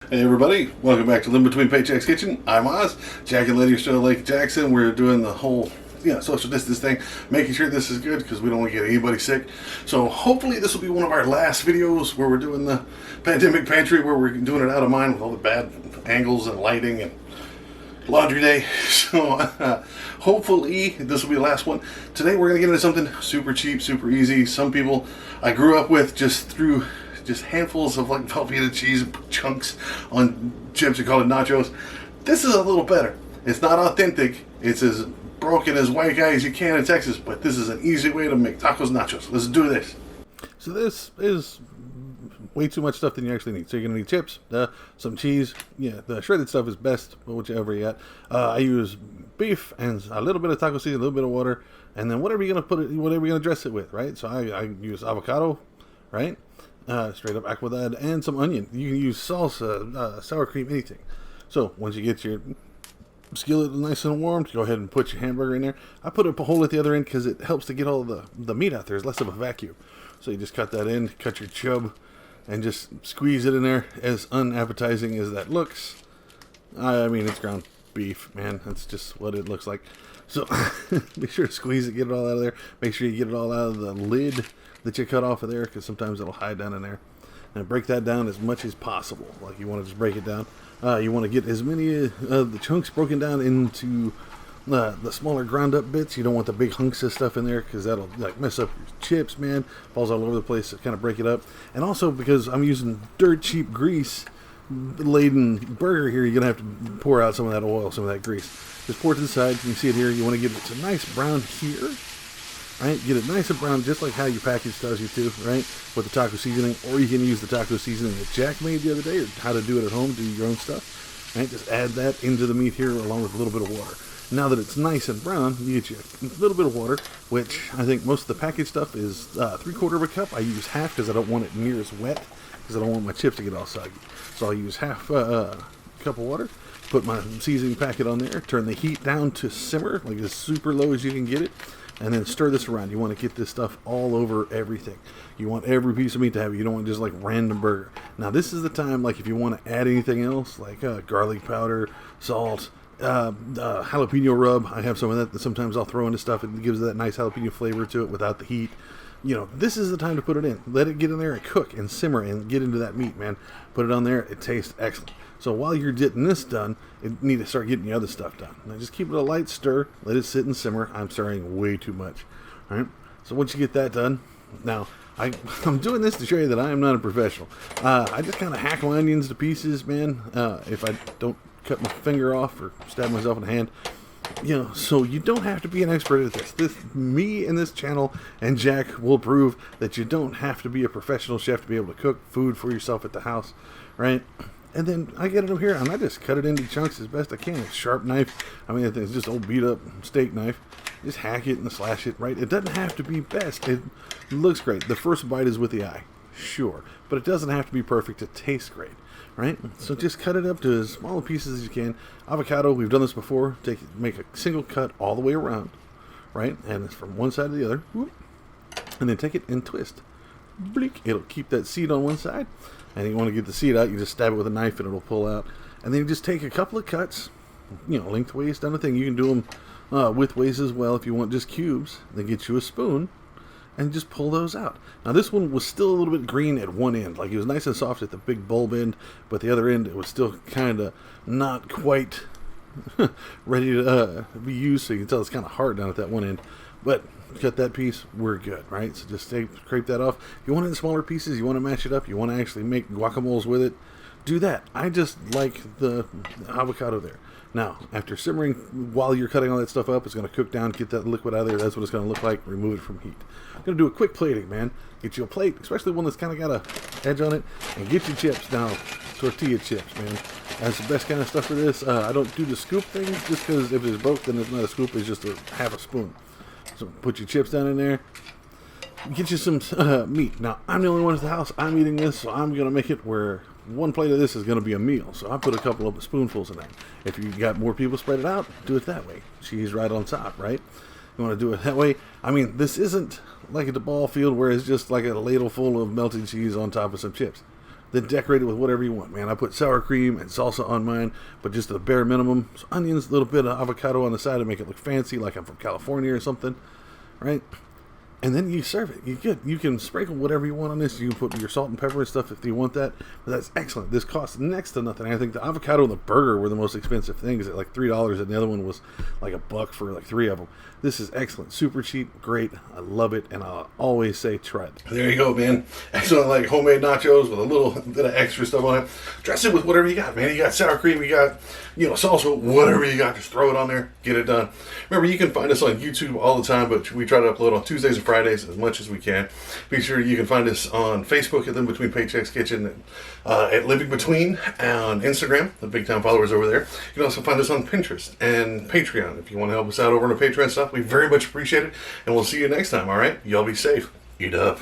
Hey everybody, welcome back to Limb Between Paychecks Kitchen. I'm Oz. Jack and Letty are still at Lake Jackson. We're doing the whole social distance thing, making sure this is good because we don't want to get anybody sick. So hopefully this will be one of our last videos where we're doing the pandemic pantry, where we're doing it out of mind with all the bad angles and lighting and laundry day. So hopefully this will be the last one. Today we're going to get into something super cheap, super easy. Some people I grew up with just handfuls of like Velveeta cheese and chunks on chips and call it nachos. This is a little better. It's not authentic. It's as broken as white guy as you can in Texas, but this is an easy way to make tacos nachos. Let's do this. So this is way too much stuff than you actually need. So you're going to need chips, some cheese. Yeah, the shredded stuff is best, but whichever you got. I use beef and a little bit of taco seasoning, a little bit of water, and then whatever you're going to dress it with, right? So I use avocado, right? Straight up aquadad, and some onion. You can use salsa, sour cream, anything. So once you get your skillet nice and warmed, go ahead and put your hamburger in there. I put a hole at the other end because it helps to get all the meat out there. It's less of a vacuum. So you just cut that in, cut your chub, and just squeeze it in there. As unappetizing as that looks, I mean, it's ground beef, man. That's just what it looks like. So make sure to squeeze it, get it all out of there. Make sure you get it all out of the lid that you cut off of there, because sometimes it'll hide down in there. And break that down as much as possible. Like, you want to just break it down. You want to get as many of the chunks broken down into the smaller ground up bits. You don't want the big hunks of stuff in there, because that'll like mess up your chips, man. Falls all over the place to kind of break it up. And also because I'm using dirt cheap grease laden burger here, you're gonna have to pour out some of that oil, some of that grease. Just pour it to the side. You can see it here. You want to get it to a nice brown here. Right, get it nice and brown, just like how your package tells you to, right, with the taco seasoning. Or you can use the taco seasoning that Jack made the other day, or how to do it at home, do your own stuff. Right, just add that into the meat here along with a little bit of water. Now that it's nice and brown, you get you a little bit of water, which I think most of the package stuff is 3/4 of a cup. I use half because I don't want it near as wet, because I don't want my chips to get all soggy. So I'll use half cup of water, put my seasoning packet on there, turn the heat down to simmer, like as super low as you can get it. And then stir this around. You want to get this stuff all over everything. You want every piece of meat to have it. You don't want just like random burger. Now this is the time, like if you want to add anything else, like garlic powder, salt, jalapeno rub. I have some of that sometimes I'll throw into stuff. It gives that nice jalapeno flavor to it without the heat. You know, this is the time to put it in. Let it get in there and cook and simmer and get into that meat, man. Put it on there. It tastes excellent. So while you're getting this done, you need to start getting the other stuff done. Now just keep it a light stir. Let it sit and simmer. I'm stirring way too much. All right. So once you get that done, now I'm doing this to show you that I am not a professional. I just kind of hack my onions to pieces, man. If I don't cut my finger off or stab myself in the hand. You know, so you don't have to be an expert at this. Me and this channel and Jack will prove that you don't have to be a professional chef to be able to cook food for yourself at the house, right? And then I get it over here, and I just cut it into chunks as best I can. A sharp knife. I mean, it's just old beat up steak knife. Just hack it and slash it, right? It doesn't have to be best. It looks great. The first bite is with the eye, sure, but it doesn't have to be perfect to taste great. Right, so just cut it up to as small pieces as you can. Avocado, we've done this before. Make a single cut all the way around, right, and it's from one side to the other. Whoop. And then take it and twist. Blink. It'll keep that seed on one side, and you want to get the seed out. You just stab it with a knife, and it'll pull out. And then you just take a couple of cuts, lengthways down the thing. You can do them widthways as well if you want just cubes. Then get you a spoon. And just pull those out. Now this one was still a little bit green at one end. Like it was nice and soft at the big bulb end, but the other end it was still kind of not quite ready to be used. So you can tell it's kind of hard down at that one end. But cut that piece, we're good, right? So just scrape that off. If you want it in smaller pieces, you want to mash it up, you want to actually make guacamoles with it, do that. I just like the avocado there. Now, after simmering, while you're cutting all that stuff up, it's going to cook down, get that liquid out of there. That's what it's going to look like. Remove it from heat. I'm going to do a quick plating, man. Get you a plate, especially one that's kind of got a edge on it, and get your chips. Now, tortilla chips, man. That's the best kind of stuff for this. I don't do the scoop thing, just because if it's broke, then it's not a scoop. It's just half a spoon. So put your chips down in there. Get you some meat. Now, I'm the only one at the house. I'm eating this, so I'm going to make it where one plate of this is going to be a meal. So I put a couple of spoonfuls in that. If you got more people spread it out, do it that way. Cheese right on top, right? You want to do it that way. I mean, this isn't like at the ball field where it's just like a ladle full of melted cheese on top of some chips. then decorate it with whatever you want, man. I put sour cream and salsa on mine, but just the bare minimum. So onions, a little bit of avocado on the side to make it look fancy, like I'm from California or something, right? And then you serve it. You can sprinkle whatever you want on this. You can put your salt and pepper and stuff if you want that. But that's excellent. This costs next to nothing. I think the avocado and the burger were the most expensive things at like $3, and the other one was like $1 for like 3 of them. This is excellent. Super cheap. Great. I love it. And I'll always say try it. There you go, man. Excellent, like homemade nachos with a little bit of extra stuff on it. Dress it with whatever you got, man. You got sour cream. You got, salsa, whatever you got. Just throw it on there. Get it done. Remember, you can find us on YouTube all the time, but we try to upload on Tuesdays and Fridays as much as we can. Be sure you can find us on Facebook at Living Between Paychecks Kitchen, and at Living Between on Instagram, the big time followers over there. You can also find us on Pinterest and Patreon. If you want to help us out over on the Patreon stuff, we very much appreciate it. And we'll see you next time, all right? Y'all be safe. Eat up.